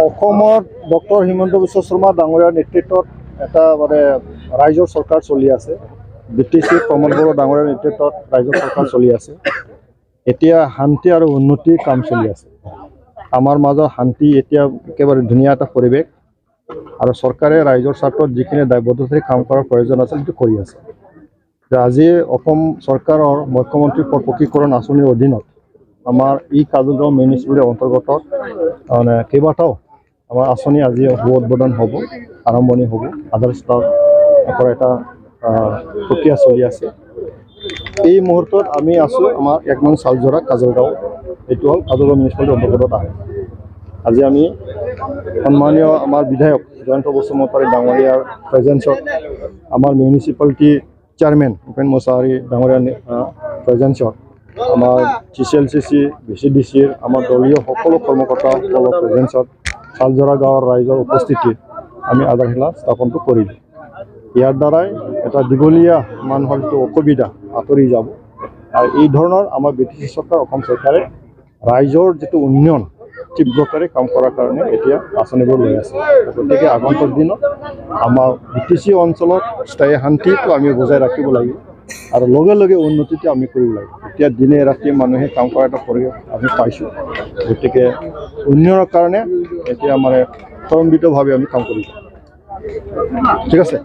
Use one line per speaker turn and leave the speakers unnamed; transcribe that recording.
অসমত ডক্টৰ হিমন্ত বিশ্ব শৰ্মা ডাঙৰীয়াৰ নেতৃত্বত এটা ৰাইজৰ চৰকাৰ চলি আছে। BTC প্ৰমোদ বড়ো ডাঙৰীয়াৰ নেতৃত্বত ৰাইজৰ চৰকাৰ চলি আছে। এতিয়া শান্তি আৰু উন্নতিৰ কাম চলি আছে। আমাৰ মাজত শান্তি এতিয়া একেবাৰে ধুনীয়া এটা পৰিৱেশ আৰু চৰকাৰে ৰাইজৰ স্বাৰ্থত যিখিনি দায়বদ্ধতাৰে কাম কৰাৰ প্ৰয়োজন আছে সেইটো কৰি আছে। আজি অসম চৰকাৰৰ মুখ্যমন্ত্ৰী পকীকৰণ আঁচনিৰ অধীনত আমাৰ ই কাজলগাঁও মিউনিচিপালিটিৰ অন্তৰ্গত কেইবাটাও আমাৰ আঁচনি আজি উদ্বোধন হ'ব, আৰম্ভণি হ'ব। আধাৰস্থল কৰা এটা প্ৰক্ৰিয়া চলি আছে। এই মুহূৰ্তত আমি আছোঁ আমাৰ 1 নং চালজৰা কাজলগাঁও। এইটো হ'ল কাজলগাঁও মিউনিচিপালিটিৰ অন্তৰ্গত আহে। আজি আমি সন্মানীয় আমাৰ বিধায়ক জয়ন্ত বসুমতাৰী ডাঙৰীয়াৰ প্ৰেজেন্সত আমাৰ মিউনিচিপালিটি চেয়াৰমেন ভূপেন মোছাহাৰী ডাঙৰীয়াৰ প্ৰেজেন্সত আমাৰ GCLCC, VCDCৰ আমাৰ দলীয় সকলো কৰ্মকৰ্তাসকলৰ প্ৰেজেন্সত চালজৰা গাঁৱৰ ৰাইজৰ উপস্থিতিত আমি আধাৰশিলা স্থাপনটো কৰিলোঁ। ইয়াৰ দ্বাৰাই এটা দীঘলীয়া মানুহৰ যিটো অসুবিধা আঁতৰি যাব আৰু এই ধৰণৰ আমাৰ BTC চৰকাৰ অসম চৰকাৰে ৰাইজৰ যিটো উন্নয়ন তীব্ৰতাৰে কাম কৰাৰ কাৰণে এতিয়া আঁচনিবোৰ লৈ আছে। গতিকে আগন্তুক দিনত আমাৰ BTC অঞ্চলত স্থায়ী শান্তিটো আমি বজাই ৰাখিব লাগিব আৰু লগে লগে উন্নতিটো আমি কৰিব লাগিব। এতিয়া দিনে ৰাতি মানুহে কাম কৰা এটা পৰিৱেশ আমি পাইছোঁ। গতিকে উন্নয়নৰ কাৰণে এতিয়া তৰম্বিতভাৱে আমি কাম কৰিব। ঠিক আছে।